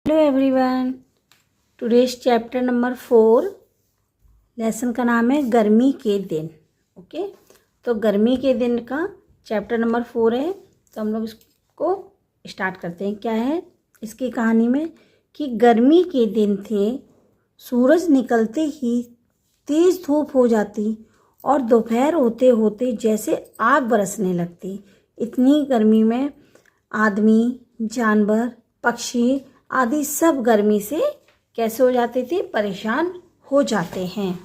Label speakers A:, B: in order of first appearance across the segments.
A: Hello everyone, today's chapter number 4 lesson का नाम है गर्मी के दिन। ओके, तो गर्मी के दिन का चैप्टर नंबर 4 है। तो हम लोग इसको स्टार्ट करते हैं। क्या है इसकी कहानी में कि गर्मी के दिन थे, सूरज निकलते ही तेज़ धूप हो जाती और दोपहर होते होते जैसे आग बरसने लगती। इतनी गर्मी में आदमी, जानवर, पक्षी आदि सब गर्मी से कैसे हो जाते थे, परेशान हो जाते हैं।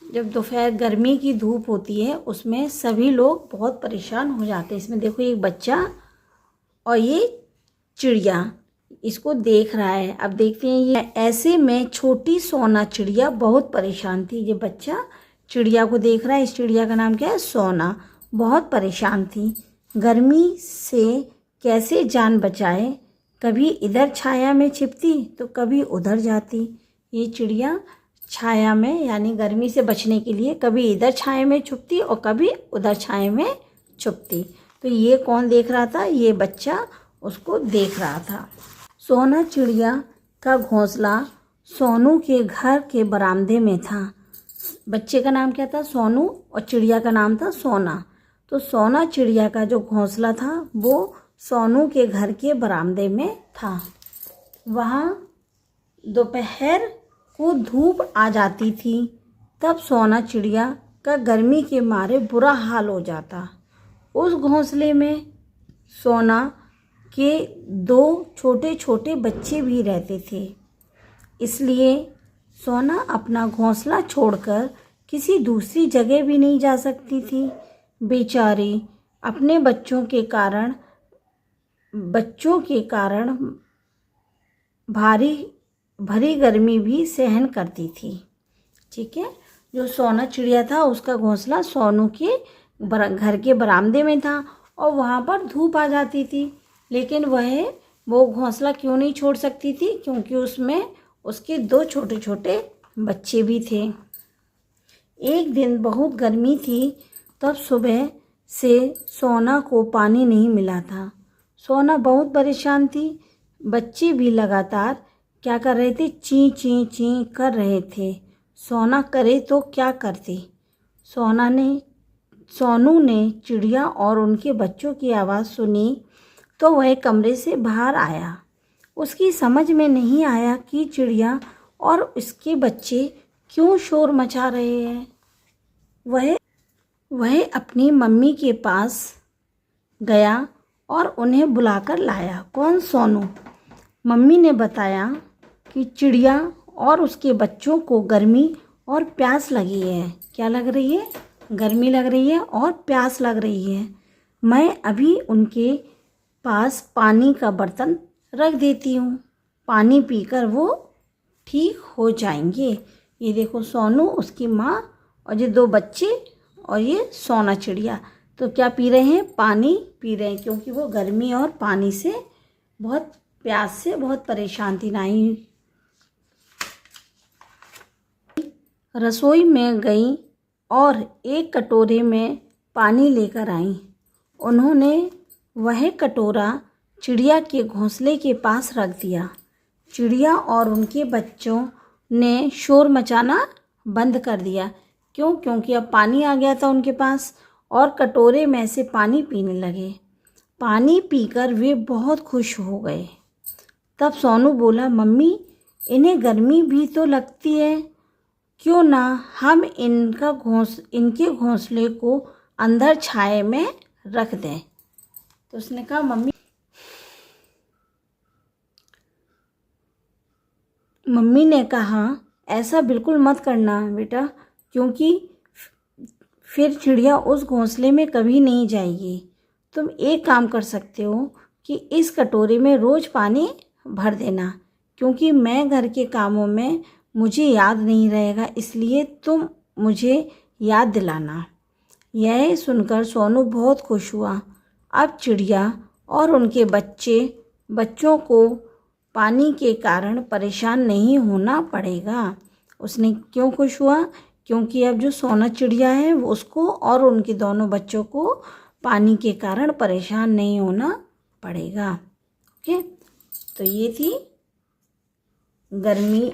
A: जब दोपहर गर्मी की धूप होती है उसमें सभी लोग बहुत परेशान हो जाते हैं। इसमें देखो एक बच्चा और ये चिड़िया इसको देख रहा है। अब देखते हैं ये ऐसे में छोटी सोना चिड़िया बहुत परेशान थी। ये बच्चा चिड़िया को देख रहा है। इस चिड़िया का नाम क्या है, सोना। बहुत परेशान थी, गर्मी से कैसे जान बचाए। कभी इधर छाया में छिपती तो कभी उधर जाती। ये चिड़िया छाया में यानी गर्मी से बचने के लिए कभी इधर छाया में छुपती और कभी उधर छाया में छुपती। तो ये कौन देख रहा था, ये बच्चा उसको देख रहा था। सोना चिड़िया का घोंसला सोनू के घर के बरामदे में था। बच्चे का नाम क्या था, सोनू, और चिड़िया का नाम था सोना। तो सोना चिड़िया का जो घोंसला था वो सोनू के घर के बरामदे में था। वहाँ दोपहर को धूप आ जाती थी, तब सोना चिड़िया का गर्मी के मारे बुरा हाल हो जाता। उस घोंसले में सोना के 2 छोटे छोटे बच्चे भी रहते थे, इसलिए सोना अपना घोंसला छोड़कर किसी दूसरी जगह भी नहीं जा सकती थी। बेचारी अपने बच्चों के कारण भरी गर्मी भी सहन करती थी। ठीक है, जो सोना चिड़िया था उसका घोंसला सोनू के घर के बरामदे में था और वहाँ पर धूप आ जाती थी, लेकिन वो घोंसला क्यों नहीं छोड़ सकती थी, क्योंकि उसमें उसके 2 छोटे छोटे बच्चे भी थे। एक दिन बहुत गर्मी थी, तब सुबह से सोना को पानी नहीं मिला था। सोना बहुत परेशान थी। बच्चे भी लगातार क्या कर रहे थे, ची ची ची कर रहे थे। सोना करे तो क्या करती। सोनू ने चिड़िया और उनके बच्चों की आवाज़ सुनी तो वह कमरे से बाहर आया। उसकी समझ में नहीं आया कि चिड़िया और उसके बच्चे क्यों शोर मचा रहे हैं। वह अपनी मम्मी के पास गया और उन्हें बुलाकर लाया। कौन, सोनू। मम्मी ने बताया कि चिड़िया और उसके बच्चों को गर्मी और प्यास लगी है। क्या लग रही है, गर्मी लग रही है और प्यास लग रही है। मैं अभी उनके पास पानी का बर्तन रख देती हूँ, पानी पीकर वो ठीक हो जाएंगे। ये देखो सोनू, उसकी माँ और ये 2 बच्चे और ये सोना चिड़िया तो क्या पी रहे हैं, पानी पी रहे हैं, क्योंकि वो गर्मी और पानी से बहुत, प्यास से बहुत परेशान थी। नहीं, रसोई में गई और एक कटोरे में पानी लेकर आई। उन्होंने वह कटोरा चिड़िया के घोंसले के पास रख दिया। चिड़िया और उनके बच्चों ने शोर मचाना बंद कर दिया। क्यों, क्योंकि अब पानी आ गया था उनके पास और कटोरे में से पानी पीने लगे। पानी पीकर वे बहुत खुश हो गए। तब सोनू बोला, मम्मी, इन्हें गर्मी भी तो लगती है, क्यों ना हम इनके घोंसले को अंदर छाए में रख दें। तो उसने कहा, मम्मी ने कहा, ऐसा बिल्कुल मत करना बेटा, क्योंकि फिर चिड़िया उस घोंसले में कभी नहीं जाएगी। तुम एक काम कर सकते हो कि इस कटोरे में रोज़ पानी भर देना, क्योंकि मैं घर के कामों में मुझे याद नहीं रहेगा, इसलिए तुम मुझे याद दिलाना। यह सुनकर सोनू बहुत खुश हुआ। अब चिड़िया और उनके बच्चों को पानी के कारण परेशान नहीं होना पड़ेगा। उसने क्यों खुश हुआ, क्योंकि अब जो सोना चिड़िया है वो उसको और उनके दोनों बच्चों को पानी के कारण परेशान नहीं होना पड़ेगा। ओके, तो ये थी गर्मी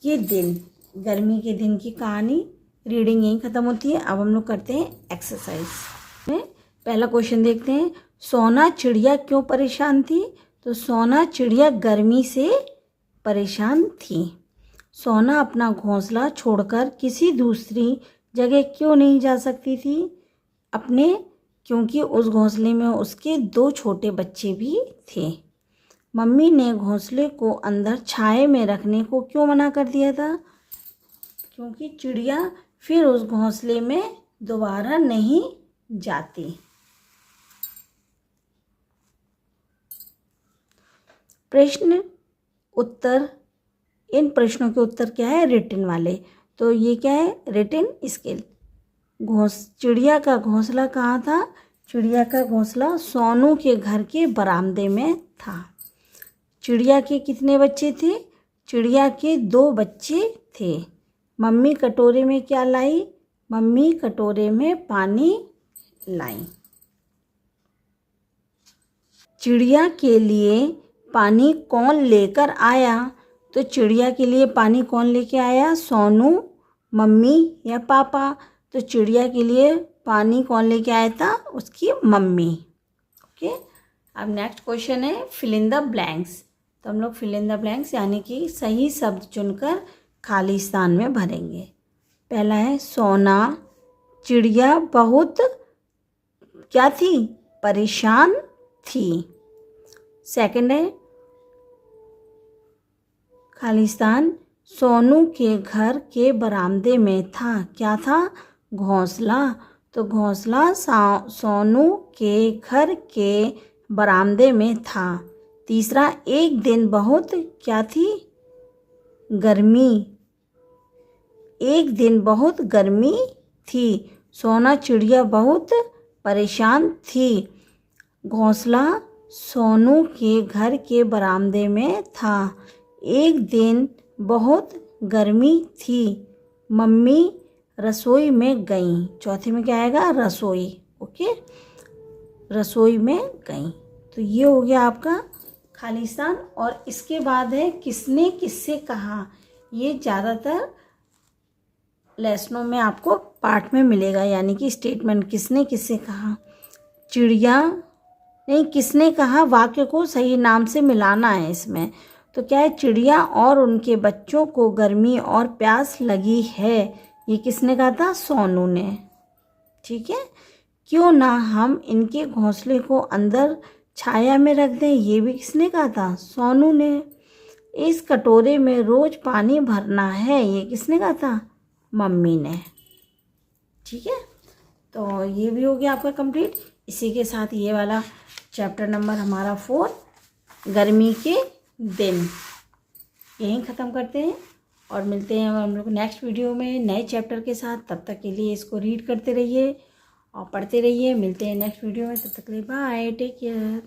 A: के दिन, गर्मी के दिन की कहानी। रीडिंग यहीं ख़त्म होती है। अब हम लोग करते हैं एक्सरसाइज में। पहला क्वेश्चन देखते हैं, सोना चिड़िया क्यों परेशान थी? तो सोना चिड़िया गर्मी से परेशान थी। सोना अपना घोंसला छोड़कर किसी दूसरी जगह क्यों नहीं जा सकती थी? क्योंकि उस घोंसले में उसके 2 छोटे बच्चे भी थे। मम्मी ने घोंसले को अंदर छाए में रखने को क्यों मना कर दिया था? क्योंकि चिड़िया फिर उस घोंसले में दोबारा नहीं जाती। प्रश्न उत्तर, इन प्रश्नों के उत्तर क्या है? रिटन वाले। तो ये क्या है? Written scale. चिड़िया का घोंसला कहाँ था? चिड़िया का घोंसला सोनू के घर के बरामदे में था। चिड़िया के कितने बच्चे थे? चिड़िया के 2 बच्चे थे। मम्मी कटोरे में क्या लाई? मम्मी कटोरे में पानी लाई। चिड़िया के लिए पानी कौन लेकर आया? तो चिड़िया के लिए पानी कौन लेके आया? सोनू, मम्मी या पापा? तो चिड़िया के लिए पानी कौन लेके आया था? उसकी मम्मी। ओके, अब नेक्स्ट क्वेश्चन है फिल इन द ब्लैंक्स। तो हम लोग फिल इन द ब्लैंक्स यानी कि सही शब्द चुनकर खाली स्थान में भरेंगे। पहला है सोना चिड़िया बहुत क्या थी? परेशान थी। सेकंड है खाली स्थान, सोनू के घर के बरामदे में था। क्या था? घोंसला। तो घोंसला सोनू के घर के बरामदे में था। तीसरा, एक दिन बहुत क्या थी? गर्मी। एक दिन बहुत गर्मी थी। सोना चिड़िया बहुत परेशान थी। घोंसला सोनू के घर के बरामदे में था। एक दिन बहुत गर्मी थी। मम्मी रसोई में गई। चौथे में क्या आएगा? रसोई। ओके, रसोई में गई। तो ये हो गया आपका खाली स्थान। और इसके बाद है किसने किससे कहा। ये ज़्यादातर लेसनों में आपको पार्ट में मिलेगा, यानी कि स्टेटमेंट किसने किससे कहा। चिड़िया नहीं, किसने कहा वाक्य को सही नाम से मिलाना है इसमें। तो क्या है? चिड़िया और उनके बच्चों को गर्मी और प्यास लगी है। ये किसने कहा था? सोनू ने। ठीक है, क्यों ना हम इनके घोंसले को अंदर छाया में रख दें। ये भी किसने कहा था? सोनू ने। इस कटोरे में रोज पानी भरना है। ये किसने कहा था? मम्मी ने। ठीक है, तो ये भी हो गया आपका कंप्लीट। इसी के साथ ये वाला चैप्टर नंबर हमारा 4 गर्मी के दिन यहीं ख़त्म करते हैं और मिलते हैं हम लोग नेक्स्ट वीडियो में नए चैप्टर के साथ। तब तक के लिए इसको रीड करते रहिए और पढ़ते रहिए। मिलते हैं नेक्स्ट वीडियो में, तब तक के लिए बाय, टेक केयर।